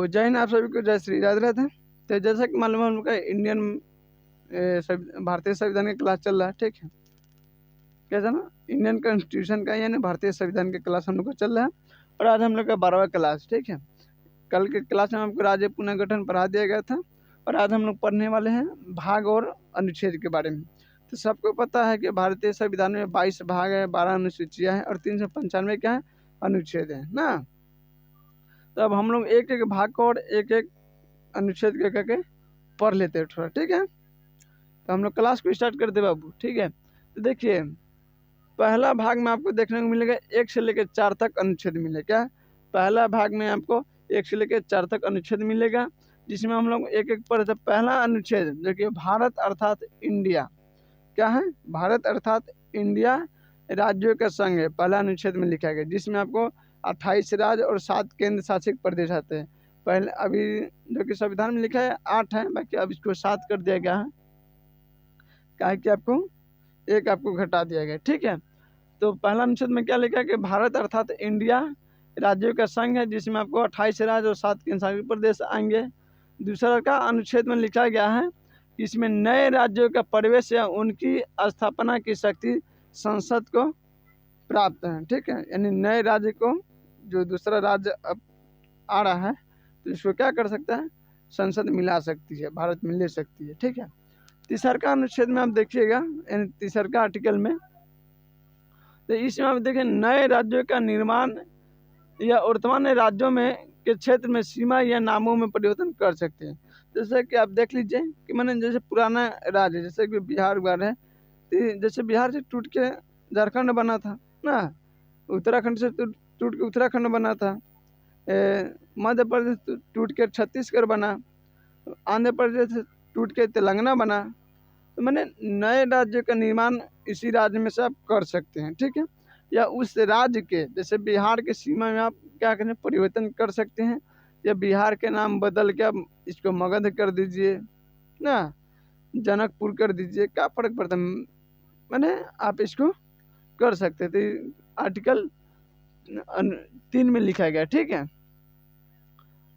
जय हिंद, आप सभी को जय श्री राधे राधे। तो जैसा कि मालूम है हम लोग का इंडियन भारतीय संविधान का क्लास चल रहा है, ठीक है। कैसा ना, इंडियन कॉन्स्टिट्यूशन का यानी भारतीय संविधान के क्लास हम लोग को चल रहा है। और आज हम लोग का 12वां क्लास, ठीक है। कल के क्लास में हमको राज्य पुनर्गठन पढ़ा दिया गया था और आज हम लोग पढ़ने वाले हैं भाग और अनुच्छेद के बारे में। तो सबको पता है कि भारतीय संविधान में 22 भाग है, 12 अनुसूचियाँ हैं और 395 क्या है अनुच्छेद है ना। तो अब हम लोग एक एक भाग को और एक एक अनुच्छेद के करके पढ़ लेते हैं थोड़ा, ठीक है। तो हम लोग क्लास को स्टार्ट करते बाबू, ठीक है। तो देखिए पहला भाग में आपको देखने को मिलेगा 1 से लेकर 4 तक अनुच्छेद मिलेगा। क्या पहला भाग में आपको 1 से लेकर 4 तक अनुच्छेद मिलेगा, जिसमें हम लोग एक एक पढ़ते। पहला अनुच्छेद देखिए, भारत अर्थात इंडिया। क्या है? भारत अर्थात इंडिया राज्यों का संघ है, पहला अनुच्छेद में लिखा गया, जिसमें आपको 28 राज्य और 7 केंद्र शासित प्रदेश आते हैं। पहले अभी जो कि संविधान में लिखा है 8 है, बाकी अब इसको 7 कर दिया गया है, क्या कि आपको एक आपको घटा दिया गया, ठीक है। तो पहला अनुच्छेद में क्या लिखा है कि भारत अर्थात इंडिया राज्यों का संघ है, जिसमें आपको 28 राज्य और 7 केंद्र शासित प्रदेश आएंगे। दूसरा का अनुच्छेद में लिखा गया है कि इसमें नए राज्यों का प्रवेश या उनकी स्थापना की शक्ति संसद को प्राप्त है, ठीक है। यानी नए राज्य को जो दूसरा राज्य अब आ रहा है तो इसको क्या कर सकता है, संसद मिला सकती है, भारत में ले सकती है, ठीक है। तीसरा का अनुच्छेद में आप देखिएगा, यानी तीसरा का आर्टिकल में, तो इसमें आप देखें नए राज्यों का निर्माण या वर्तमान राज्यों में के क्षेत्र में सीमा या नामों में परिवर्तन कर सकते हैं। जैसे कि आप देख लीजिए कि मैंने जैसे पुराना राज्य जैसे कि बिहार है, तो जैसे बिहार से टूट के झारखंड बना था ना, उत्तराखंड से टूट के उत्तराखंड बना था, मध्य प्रदेश टूट के छत्तीसगढ़ बना, आंध्र प्रदेश टूट के तेलंगाना बना। तो मैंने नए राज्य का निर्माण इसी राज्य में से आप कर सकते हैं, ठीक है। या उस राज्य के जैसे बिहार के सीमा में आप क्या करें परिवर्तन कर सकते हैं, या बिहार के नाम बदल के आप इसको मगध कर दीजिए ना, जनकपुर कर दीजिए, क्या फर्क पड़ता है, मैंने आप इसको कर सकते थे। आर्टिकल 3 में लिखा गया, ठीक है।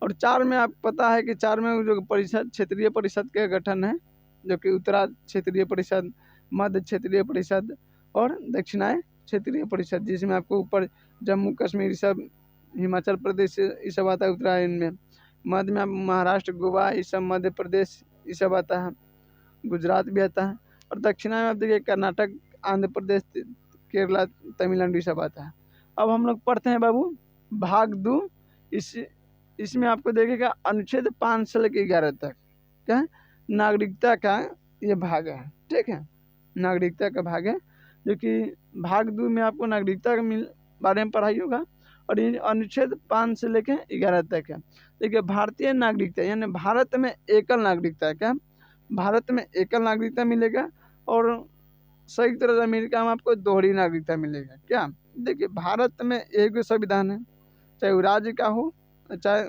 और 4 में आप पता है कि 4 में जो परिषद क्षेत्रीय परिषद का गठन है, जो कि उत्तरा क्षेत्रीय परिषद, मध्य क्षेत्रीय परिषद और दक्षिणाय क्षेत्रीय परिषद, जिसमें आपको ऊपर जम्मू कश्मीर सब, हिमाचल प्रदेश ये सब आता है उत्तरायण में, मध्य में महाराष्ट्र गोवा ये सब, मध्य प्रदेश ये सब आता है, गुजरात भी आता है, और दक्षिणा में आप देखिए कर्नाटक, आंध्र प्रदेश, केरला, तमिलनाडु ये सब आता है। अब हम लोग पढ़ते हैं बाबू भाग 2। इसमें आपको देखिएगा अनुच्छेद 5 से लेकर 11 तक क्या है, नागरिकता का ये भाग है, ठीक है। नागरिकता का भाग है, जो कि भाग 2 में आपको नागरिकता के बारे में पढ़ाई होगा। और ये अनुच्छेद 5 से लेकर 11 तक है। देखिए भारतीय नागरिकता यानी भारत में एकल नागरिकता है, क्या भारत में एकल नागरिकता मिलेगा, और संयुक्त राज्य अमेरिका में आपको दोहरी नागरिकता मिलेगा। क्या देखिए भारत में एक संविधान है, चाहे वो राज्य का हो चाहे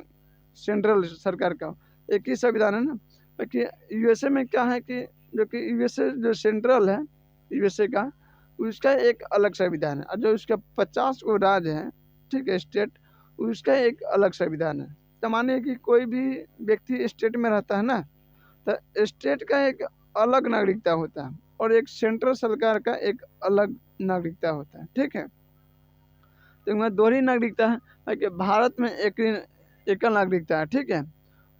सेंट्रल सरकार का हो, एक ही संविधान है ना। बाकी यूएसए में क्या है कि जो कि यूएसए जो सेंट्रल है यूएसए का, उसका एक अलग संविधान है, और जो उसका 50 को राज्य है, ठीक है, स्टेट, उसका एक अलग संविधान है। तो मानिए कि कोई भी व्यक्ति स्टेट में रहता है ना, तो स्टेट का एक अलग नागरिकता होता है और एक सेंट्रल सरकार का एक अलग नागरिकता होता है, ठीक है। तो दोहरी नागरिकता है कि भारत में एकल नागरिकता है, ठीक है।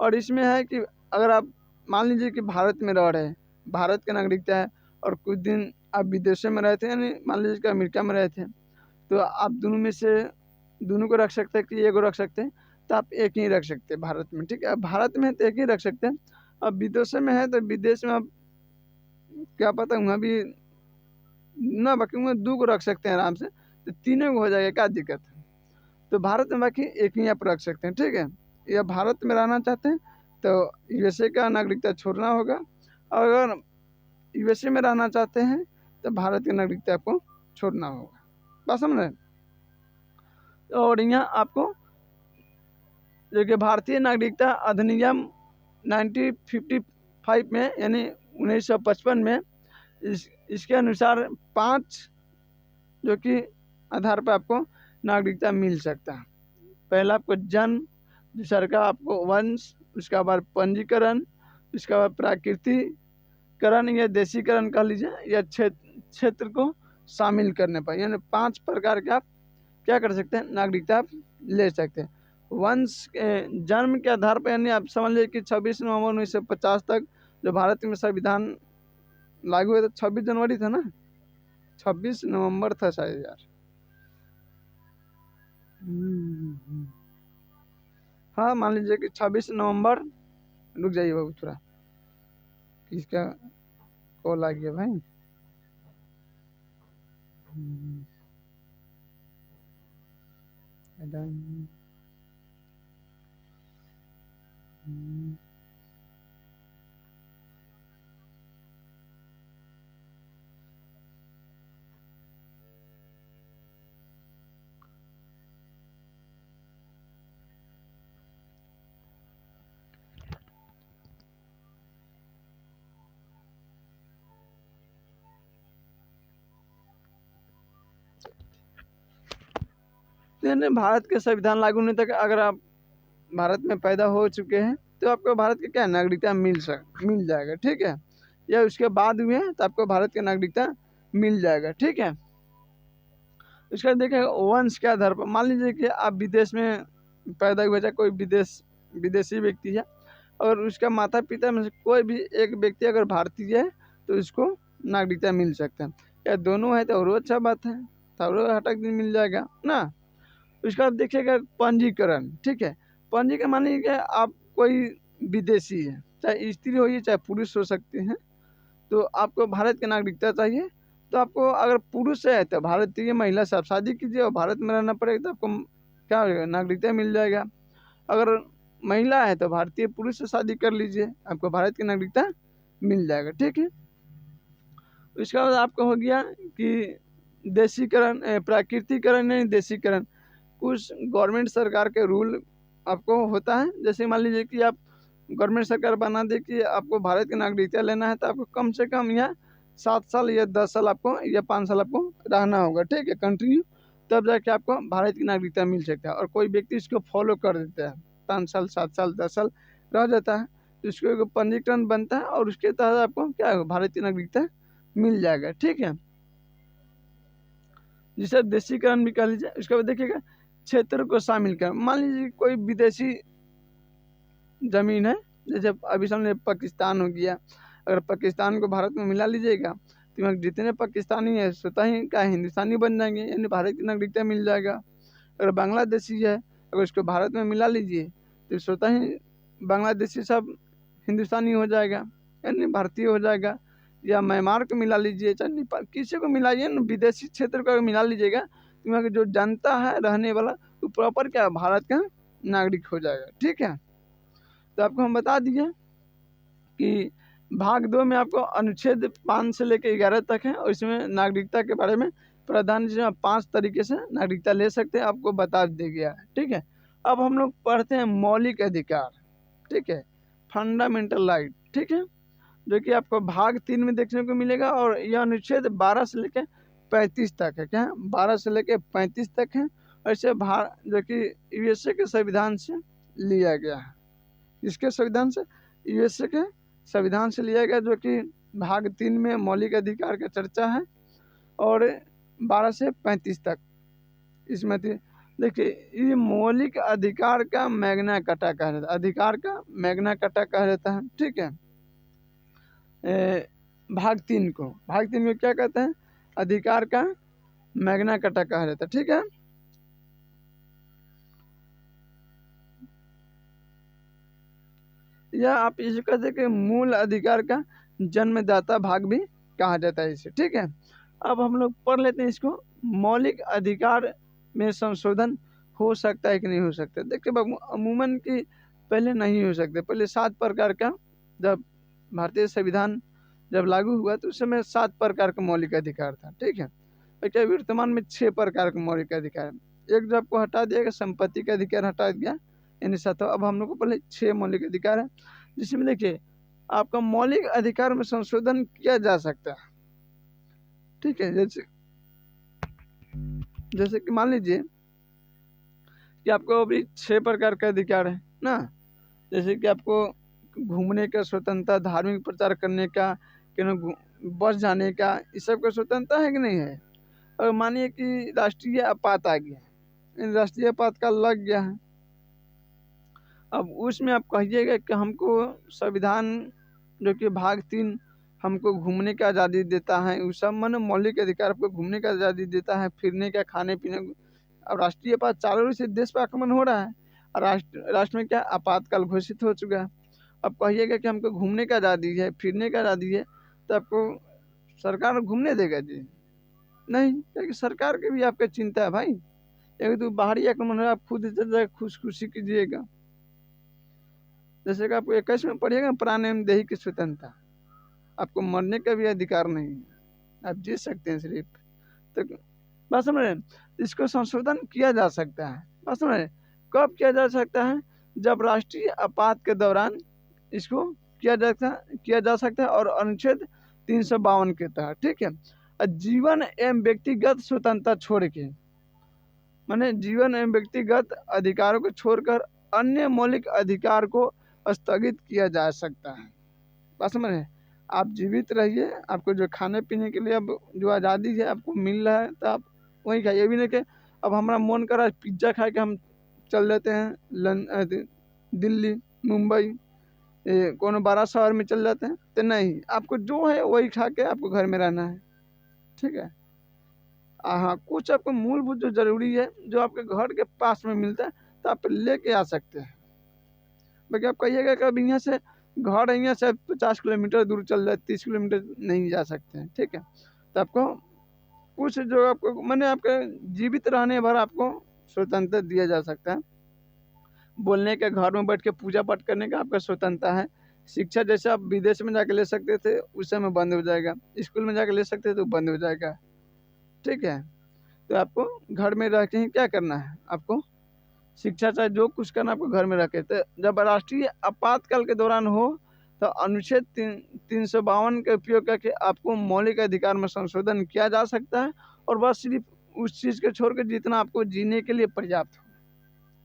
और इसमें है कि अगर आप मान लीजिए कि भारत में रह रहे हैं, भारत का नागरिकता है, और कुछ दिन आप विदेशों में रहते हैं, यानी मान लीजिए कि अमेरिका में रहते हैं, तो आप दोनों में से दोनों को रख सकते हैं कि एक को रख सकते हैं, तो आप एक ही रख सकते हैं भारत में, ठीक है। अब भारत में तो एक ही रख सकते हैं, अब विदेशों में है तो विदेश में आप क्या पता वहाँ भी ना, बाकी वहाँ 2 को रख सकते हैं आराम से, तो 3 को हो जाएगा, क्या दिक्कत है। तो भारत में बाकी एक ही आप रख सकते हैं, ठीक है। या भारत में रहना चाहते हैं तो यूएसए का नागरिकता छोड़ना होगा, और अगर यूएसए में रहना चाहते हैं तो भारत की नागरिकता आपको छोड़ना होगा, बात समझ रहे। और यहाँ आपको देखिए भारतीय नागरिकता अधिनियम 1955 में यानी 1955 में इसके अनुसार 5 जो कि आधार पर आपको नागरिकता मिल सकता है। पहला आपको जन्म, दूसरा का आपको वंश, उसका बाद पंजीकरण, उसका बाद प्राकृतिकरण या देशीकरण कह लीजिए, या क्षेत्र को शामिल करने पर, यानी 5 प्रकार के आप क्या कर सकते हैं, नागरिकता आप ले सकते हैं। वंश जन्म के आधार पर, यानी आप समझ लीजिए कि 26 नवंबर 1950 तक जो भारत में संविधान लागू हुआ था, 26 जनवरी था ना, 26 नवंबर था शायद यार। हाँ मान लीजिए कि 26 नवंबर, रुक जाइए बाबू थोड़ा, किसका कॉल आ गया भाई। यानी भारत के संविधान लागू होने तक अगर आप भारत में पैदा हो चुके हैं तो आपको भारत की क्या नागरिकता मिल जाएगा, ठीक है। या उसके बाद हुए तो आपको भारत की नागरिकता मिल जाएगा, ठीक है। उसका देखिए वंश के आधार पर, मान लीजिए कि आप विदेश में पैदा हुए, चाहे कोई विदेशी व्यक्ति है, और उसका माता पिता में से कोई भी एक व्यक्ति अगर भारतीय है तो उसको नागरिकता मिल सकता है, या दोनों है तो और अच्छा बात है, तो और हटक दिन मिल जाएगा ना। उसका आप देखिएगा पंजीकरण, ठीक है। पंजीकरण मानिए कि आप कोई विदेशी है, चाहे स्त्री हो चाहे पुरुष हो सकते हैं, तो आपको भारत की नागरिकता चाहिए, तो आपको अगर पुरुष है तो भारतीय महिला से आप शादी कीजिए और भारत में रहना पड़ेगा, तो आपको क्या होगा, नागरिकता मिल जाएगा। अगर महिला है तो भारतीय पुरुष से शादी कर लीजिए, आपको भारत की नागरिकता मिल जाएगा, ठीक है। उसके बाद आपका हो गया कि देशीकरण, प्राकृतिकरण नहीं देशीकरण, कुछ गवर्नमेंट सरकार के रूल आपको होता है। जैसे मान लीजिए कि आप गवर्नमेंट सरकार बना दे कि आपको भारत की नागरिकता लेना है, तो आपको कम से कम यहाँ 7 साल या 10 साल आपको या 5 साल आपको रहना होगा, ठीक है, कंटिन्यू, तब जाके आपको भारत की नागरिकता मिल सकता है। और कोई व्यक्ति इसको फॉलो कर देता है, 5 साल 7 साल 10 साल रह जाता है, तो उसको एक पंजीकरण बनता है और उसके तहत आपको क्या होगा, भारत की नागरिकता मिल जाएगा, ठीक है। जिसे देशीकरण भी कह लीजिए। उसके बाद देखिएगा क्षेत्र को शामिल कर, मान लीजिए कोई विदेशी जमीन है, जैसे अभी सामने पाकिस्तान हो गया, अगर पाकिस्तान को भारत में मिला लीजिएगा तो वहाँ जितने पाकिस्तानी है स्वतः ही क्या हिंदुस्तानी बन जाएंगे, यानी भारत की नागरिकता मिल जाएगा। अगर बांग्लादेशी है, अगर उसको भारत में मिला लीजिए तो स्वतः ही बांग्लादेशी सब हिंदुस्तानी हो जाएगा, यानी भारतीय हो जाएगा। या म्यांमार को मिला लीजिए, चाहे नेपाल, किसी को मिलाइए ना, विदेशी क्षेत्र को मिला लीजिएगा तो वहाँ की जो जनता है रहने वाला, तो प्रॉपर क्या भारत का नागरिक हो जाएगा, ठीक है। तो आपको हम बता दिए कि भाग 2 में आपको अनुच्छेद 5 से लेकर 11 तक है, और इसमें नागरिकता के बारे में प्रावधान जिसमें 5 तरीके से नागरिकता ले सकते हैं आपको बता दिया गया है, ठीक है। अब हम लोग पढ़ते हैं मौलिक अधिकार, ठीक है, फंडामेंटल राइट, ठीक है, जो कि आपको भाग 3 में देखने को मिलेगा। और यह अनुच्छेद 12 से लेकर 35 तक है, क्या 12 से लेकर 35 तक है। ऐसे जो कि यूएसए के संविधान से लिया गया है, इसके संविधान से, यूएसए के संविधान से लिया गया, जो कि भाग 3 में मौलिक अधिकार का चर्चा है, और 12 से 35 तक इसमें देखिए, ये मौलिक अधिकार का मैग्ना कार्टा कहा जाता है, अधिकार का मैग्ना कार्टा कहा जाता है, ठीक है। भाग 3 को क्या कहते हैं, अधिकार का मैग्ना कार्टा कहा जाता है, ठीक है। या आप इसे कहते हैं कि मूल अधिकार का जन्मदाता भाग भी कहा जाता है इसे, ठीक है। अब हम लोग पढ़ लेते हैं इसको, मौलिक अधिकार में संशोधन हो सकता है कि नहीं हो सकता। देखिए अमूमन की पहले नहीं हो सकते, पहले 7 प्रकार का, जब भारतीय संविधान जब लागू हुआ तो उस समय 7 प्रकार का मौलिक अधिकार था, ठीक है। क्या वर्तमान में 6 प्रकार का मौलिक अधिकार है। एक जो आपको हटा दिया गया, संपत्ति का अधिकार हटा दिया, यानी 7। अब हम लोग को पहले 6 मौलिक अधिकार है, जिसमें देखिए आपका मौलिक अधिकार में संशोधन किया जा सकता है, ठीक है। जैसे कि मान लीजिए कि आपको अभी 6 प्रकार का अधिकार है, ना। जैसे कि आपको घूमने का स्वतंत्रता, धार्मिक प्रचार करने का, बस जाने का, इस सब का स्वतंत्रता है कि नहीं है। और मानिए कि राष्ट्रीय आपात आ गया, राष्ट्रीय आपातकाल लग गया है, अब उसमें आप कहिएगा कि हमको संविधान जो कि भाग 3 हमको घूमने की आज़ादी देता है, उस सब मन मौलिक अधिकार आपको घूमने की आज़ादी देता है, फिरने का, खाने पीने। अब राष्ट्रीय आपात चारों ओर से देश पर आक्रमण हो रहा है और राष्ट्र में क्या आपातकाल घोषित हो चुका है। अब कहिएगा कि हमको घूमने की आज़ादी है, फिरने की आज़ादी है, तो आपको सरकार घूमने देगा जी? नहीं, क्योंकि सरकार की भी आपका चिंता है भाई। एक तो बाहरी आक्रमण है, आप खुद खुदकुशी कीजिएगा। जैसे कि आपको 21 में पढ़िएगा, प्राण एवं देही की स्वतंत्रता, आपको मरने का भी अधिकार नहीं है, आप जी सकते हैं सिर्फ। तो बात समझ रहे हैं, इसको संशोधन किया जा सकता है। बात समझ रहे हैं, कब किया जा सकता है? जब राष्ट्रीय आपात के दौरान इसको किया जा सकता है और अनुच्छेद 352 के तहत, ठीक है। जीवन एवं व्यक्तिगत स्वतंत्रता छोड़ के, माने जीवन एवं व्यक्तिगत अधिकारों को छोड़कर अन्य मौलिक अधिकार को स्थगित किया जा सकता है। बात समझ रहे हैं, आप जीवित रहिए, आपको जो खाने पीने के लिए अब जो आज़ादी है आपको मिल रहा है, तो आप वही खाइए। ये भी नहीं कि अब हमारा मन कर रहा है पिज्ज़ा खा के हम चल देते हैं दिल्ली, मुंबई, कोनो बड़ा शहर में चल जाते हैं, तो नहीं, आपको जो है वही खा के आपको घर में रहना है, ठीक है। हाँ, कुछ आपको मूलभूत जो ज़रूरी है जो आपके घर के पास में मिलता है, तो आप लेके आ सकते हैं। बाकी आप कहिएगा कि अब यहाँ से घर यहाँ से 50 किलोमीटर दूर चल जाए, 30 किलोमीटर नहीं जा सकते हैं, ठीक है। तो आपको कुछ जो आपको मैंने आपके जीवित रहने भर आपको स्वतंत्रता दिया जा सकता है। बोलने के, घर में बैठ के पूजा पाठ करने का आपका स्वतंत्रता है। शिक्षा जैसे आप विदेश में जाके ले सकते थे, उस समय बंद हो जाएगा। स्कूल में जाके ले सकते थे तो बंद हो जाएगा, ठीक है। तो आपको घर में रह के ही क्या करना है, आपको शिक्षा चाहे जो कुछ करना आपको घर में रखे। तो जब राष्ट्रीय आपातकाल के दौरान हो तो अनुच्छेद 352 का उपयोग करके आपको मौलिक अधिकार में संशोधन किया जा सकता है, और बस सिर्फ उस चीज़ को छोड़ कर जितना आपको जीने के लिए पर्याप्त हो।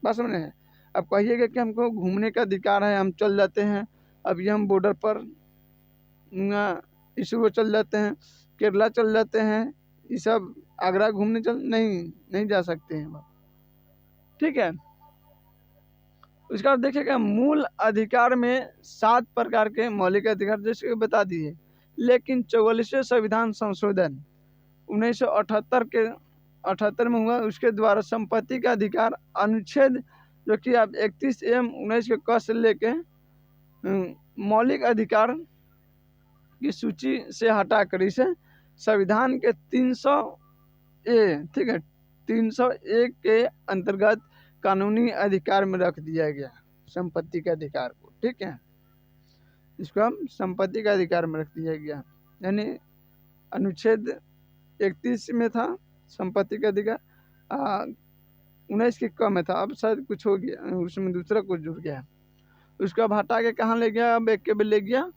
बात समझ रहे हैं, अब कहिएगा कि हमको घूमने का अधिकार है, हम चल जाते हैं, अभी हम बॉर्डर पर इसरो चल जाते हैं, केरला चल जाते हैं, ये सब आगरा घूमने नहीं जा सकते हैं, ठीक है। उसके बाद देखिएगा मूल अधिकार में 7 प्रकार के मौलिक अधिकार जैसे कि बता दिए, लेकिन 44वें संविधान संशोधन 1978 में हुआ, उसके द्वारा संपत्ति का अधिकार अनुच्छेद जो कि आप 31 एवं 19 के क से लेके मौलिक अधिकार की सूची से हटाकर इसे संविधान के 300A, ठीक है, 301 के अंतर्गत कानूनी अधिकार में रख दिया गया संपत्ति के अधिकार को, ठीक है। इसको हम संपत्ति का अधिकार में रख दिया गया, यानी अनुच्छेद 31 में था संपत्ति का अधिकार, 19 के क में था, अब शायद कुछ हो गया, उसमें दूसरा कुछ जुड़ गया, उसको अब हटा के कहाँ ले गया, अब एक के ले गया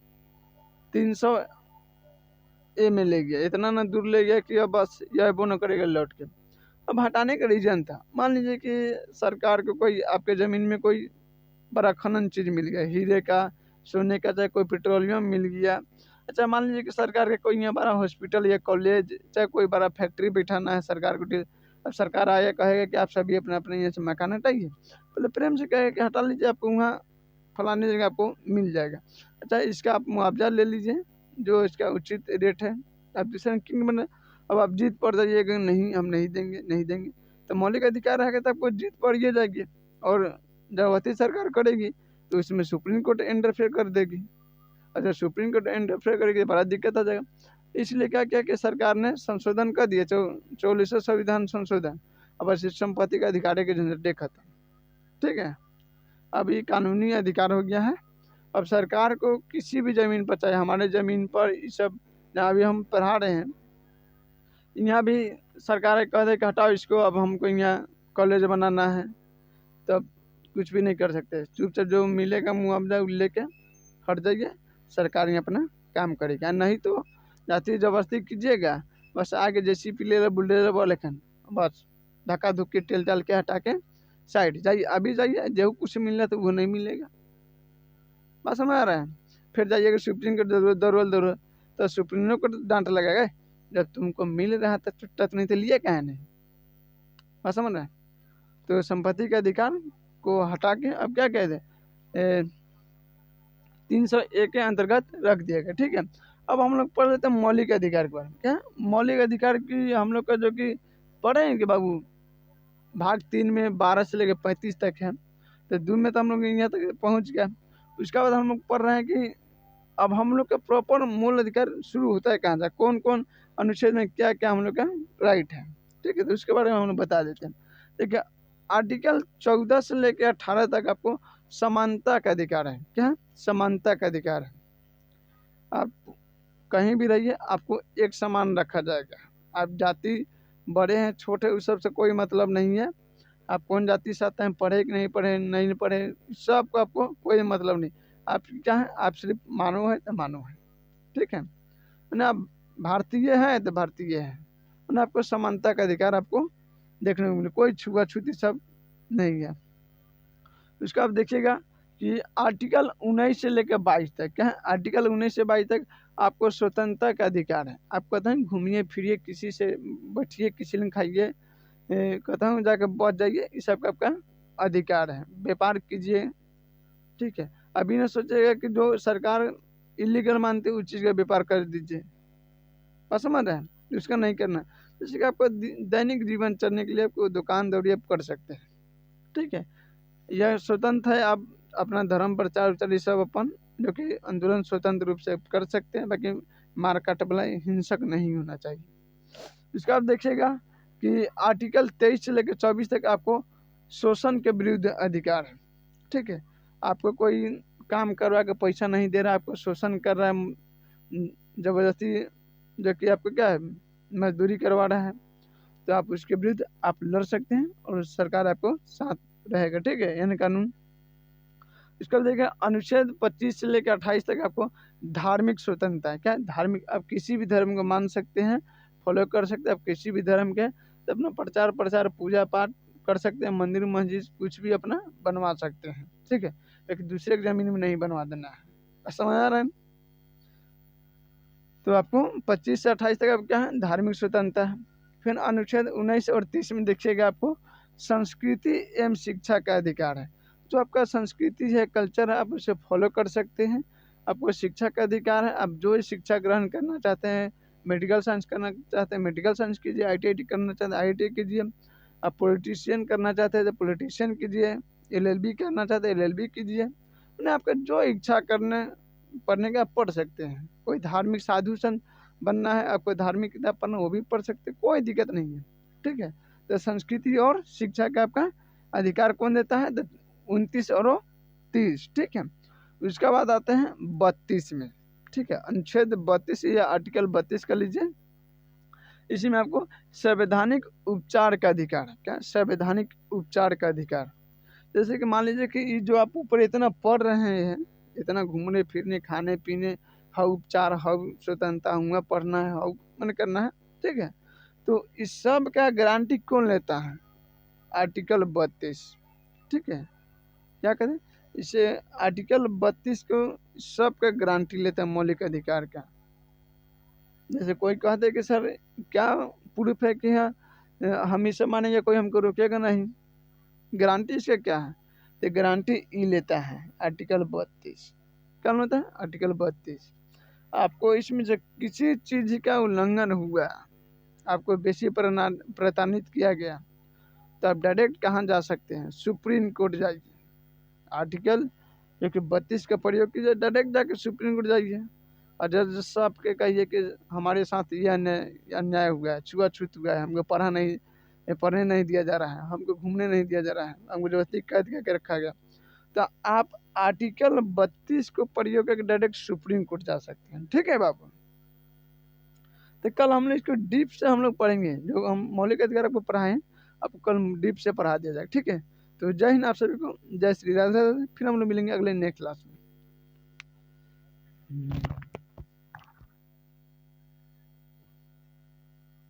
300A में ले गया, इतना ना दूर ले गया कि अब बस यह वो न करेगा लौट के। अब हटाने का रीज़न था, मान लीजिए कि सरकार को कोई आपके ज़मीन में कोई बड़ा खनन चीज़ मिल गया, हीरे का, सोने का, चाहे कोई पेट्रोलियम मिल गया। अच्छा, मान लीजिए कि सरकार के कोई यहाँ बड़ा हॉस्पिटल या कॉलेज, चाहे कोई बड़ा फैक्ट्री बैठाना है सरकार को, अब सरकार आया कहेगा कि आप सभी अपने अपने यहाँ से मकान हटाइए, पहले प्रेम से कहेगा कि हटा लीजिए, आपको वहाँ फलाने जगह आपको मिल जाएगा। अच्छा, इसका आप मुआवजा ले लीजिए जो इसका उचित रेट है, आप दूसरे किंग बने। अब आप जीत पड़ जाइएगा, नहीं हम नहीं देंगे, तो मौलिक अधिकार रहेगा तो आपको जीत पड़ ही जाएगी, और जब वही सरकार करेगी तो इसमें सुप्रीम कोर्ट इंटरफेयर कर देगी। अच्छा, सुप्रीम कोर्ट इंटरफेयर करेगी, बड़ा दिक्कत आ जाएगा। इसलिए क्या किया कि सरकार ने संशोधन कर दिया, 44वें संविधान संशोधन। अब ऐसे संपत्ति का अधिकार के झंझट खत्म, ठीक है। अब ये कानूनी अधिकार हो गया है। अब सरकार को किसी भी ज़मीन पर, चाहे हमारे ज़मीन पर, ये सब जहाँ भी हम पढ़ा रहे हैं, यहाँ भी सरकार कह दे कि हटाओ इसको, अब हमको यहाँ कॉलेज बनाना है, तब कुछ भी नहीं कर सकते, चुपचाप जो मिलेगा मुआवजा लेके हट जाइए, सरकार ही अपना काम करेगा। नहीं तो जाति जबरदस्ती कीजिएगा, बस आगे JCB ले बुलडोजर बोले, बस धक्का धुक्की टेल टाल के हटा के साइड जाइए, अभी जाइए, जो कुछ मिल रहा है तो वो नहीं मिलेगा। बात समझ आ रहा है। फिर जाइएगा सुप्रीम कोर्ट दौड़ तो सुप्रीम कोर्ट डांट लगाएगा, जब तुमको मिल रहा था छुट्टा तो नहीं तो लिया क्या नहीं। बात समझ रहा है। तो संपत्ति के अधिकार को हटा के अब क्या कहते हैं 301 के अंतर्गत रख दिया गया। ठीक है, अब हम लोग पढ़ लेते हैं मौलिक अधिकार के बारे में। क्या मौलिक अधिकार की हम लोग का जो कि पढ़े हैं कि बाबू भाग 3 में 12 से लेकर 35 तक है, तो 2 में तो हम लोग यहाँ तक पहुँच गया। उसके बाद हम लोग पढ़ रहे हैं कि अब हम लोग का प्रॉपर मूल अधिकार शुरू होता है कहाँ से, कौन कौन अनुच्छेद में क्या क्या हम लोग का राइट है। ठीक है, तो उसके बारे में हम लोग बता देते हैं। देखिए आर्टिकल 14 से लेकर 18 तक आपको समानता का अधिकार है। क्या समानता का अधिकार है, आप कहीं भी रहिए आपको एक समान रखा जाएगा। आप जाति बड़े हैं छोटे उस सब से कोई मतलब नहीं है, आप कौन जाति से आते हैं, पढ़े कि नहीं पढ़े, नहीं पढ़े, सबको आपको कोई मतलब नहीं। आप क्या है, आप सिर्फ मानव है तो मानव है। ठीक है ना, आप भारतीय है तो भारतीय है ना, आपको समानता का अधिकार आपको देखने को मिले, कोई छुआछूती सब नहीं है। उसका आप देखिएगा कि आर्टिकल 19 से लेकर 22 तक क्या है, आर्टिकल 19 से 22 तक आपको स्वतंत्रता का अधिकार है। आप कहते हैं घूमिए फिरिए, किसी से बैठिए, किसी ने खाइए, कहता हूँ जाकर बच जाइए, इस सब का आपका अधिकार है। व्यापार कीजिए। ठीक है, अभी ना सोचेगा कि जो सरकार इलीगल मानते उस चीज़ का व्यापार कर दीजिए। बात समझ रहे हैं, उसका नहीं करना। जैसे कि आपको दैनिक जीवन चलने के लिए आपको दुकान दौड़ी आप कर सकते हैं। ठीक है, यह स्वतंत्र है, आप अपना धर्म प्रचार उचार ये सब अपन जो कि आंदोलन स्वतंत्र रूप से कर सकते हैं, बाकी मार काट वाला हिंसक नहीं होना चाहिए। इसका आप देखिएगा कि आर्टिकल 23 से लेकर 24 तक आपको शोषण के विरुद्ध अधिकार है। ठीक है, आपको कोई काम करवा के पैसा नहीं दे रहा, आपको शोषण कर रहा है जबरदस्ती, जो कि आपको क्या है मजदूरी करवा रहा है, तो आप उसके विरुद्ध आप लड़ सकते हैं और सरकार आपको साथ रहेगा। ठीक है, यानी कानून। इसका देखिए अनुच्छेद 25 से लेकर 28 तक आपको धार्मिक स्वतंत्रता है। क्या धार्मिक, आप किसी भी धर्म को मान सकते हैं, फॉलो कर सकते हैं, आप किसी भी धर्म के तो अपना प्रचार प्रसार पूजा पाठ कर सकते हैं, मंदिर मस्जिद कुछ भी अपना बनवा सकते हैं। ठीक है, एक दूसरे की ज़मीन में नहीं बनवा देना है। समझ आ रहा है। तो आपको 25 से 28 तक आप क्या है धार्मिक स्वतंत्रता है। फिर अनुच्छेद 19 और 30 में देखिएगा आपको संस्कृति एवं शिक्षा का अधिकार है। जो आपका संस्कृति है, कल्चर है, आप उसे फॉलो कर सकते हैं। आपको शिक्षा का अधिकार है, आप जो शिक्षा ग्रहण करना चाहते हैं, मेडिकल साइंस करना चाहते हैं मेडिकल साइंस कीजिए, IIT करना चाहते हैं IIT कीजिए, आप पॉलिटिशियन करना चाहते हैं तो पॉलिटिशियन कीजिए, LLB करना चाहते हैं LLB कीजिए। मैंने आपका जो इच्छा करने पढ़ने के आप पढ़ सकते हैं। कोई धार्मिक साधु संत बनना है, आपको धार्मिक किताब पढ़ना वो भी पढ़ सकते हैं, कोई दिक्कत नहीं है। ठीक है, तो संस्कृति और शिक्षा का आपका अधिकार कौन देता है, 29 और 30। ठीक है, उसके बाद आते हैं 32 में। ठीक है, अनुच्छेद 32 या आर्टिकल 32 कर लीजिए। इसी में आपको संवैधानिक उपचार का अधिकार है। क्या संवैधानिक उपचार का अधिकार, जैसे कि मान लीजिए कि जो आप ऊपर इतना पढ़ रहे हैं, इतना घूमने फिरने खाने पीने, हाउ उपचार, हाउ स्वतंत्रता, हुआ पढ़ना है, हाउ मन करना है। ठीक है, तो इस सब का गारंटी कौन लेता है, आर्टिकल 32। ठीक है, क्या करें इसे आर्टिकल 32 को सब का गारंटी लेता है मौलिक अधिकार का। जैसे कोई कहते कि सर क्या प्रूफ है कि हाँ हम इसे मानेंगे, कोई हमको रोकेगा नहीं, गारंटी इसका क्या है, तो गारंटी ई लेता है आर्टिकल 32। क्या होता है आर्टिकल 32, आपको इसमें से किसी चीज़ का उल्लंघन हुआ, आपको बेसी प्रताड़ित किया गया, तो आप डायरेक्ट कहाँ जा सकते हैं, सुप्रीम कोर्ट जाइए। आर्टिकल जो कि 32 का प्रयोग कीजिए, डायरेक्ट जाके सुप्रीम कोर्ट जाइए और जज साहब के कहिए कि हमारे साथ ये अन्याय हुआ है, छुआछूत हुआ है, हमको पढ़ने नहीं दिया जा रहा है, हमको घूमने नहीं दिया जा रहा है, हमको जबरदस्ती कैद करके रखा गया। तो आप आर्टिकल 32 को प्रयोग करके डायरेक्ट सुप्रीम कोर्ट जा सकते हैं। ठीक है बाबू, तो कल हम लोग इसको डीप से हम लोग पढ़ेंगे, जो हम मौलिक अधिकार को पढ़ाएं आपको कल डीप से पढ़ा दिया जाए। ठीक है, तो जय हिंद आप सभी को, जय श्री राधे। फिर हम लोग मिलेंगे अगले नेक्स्ट क्लास में।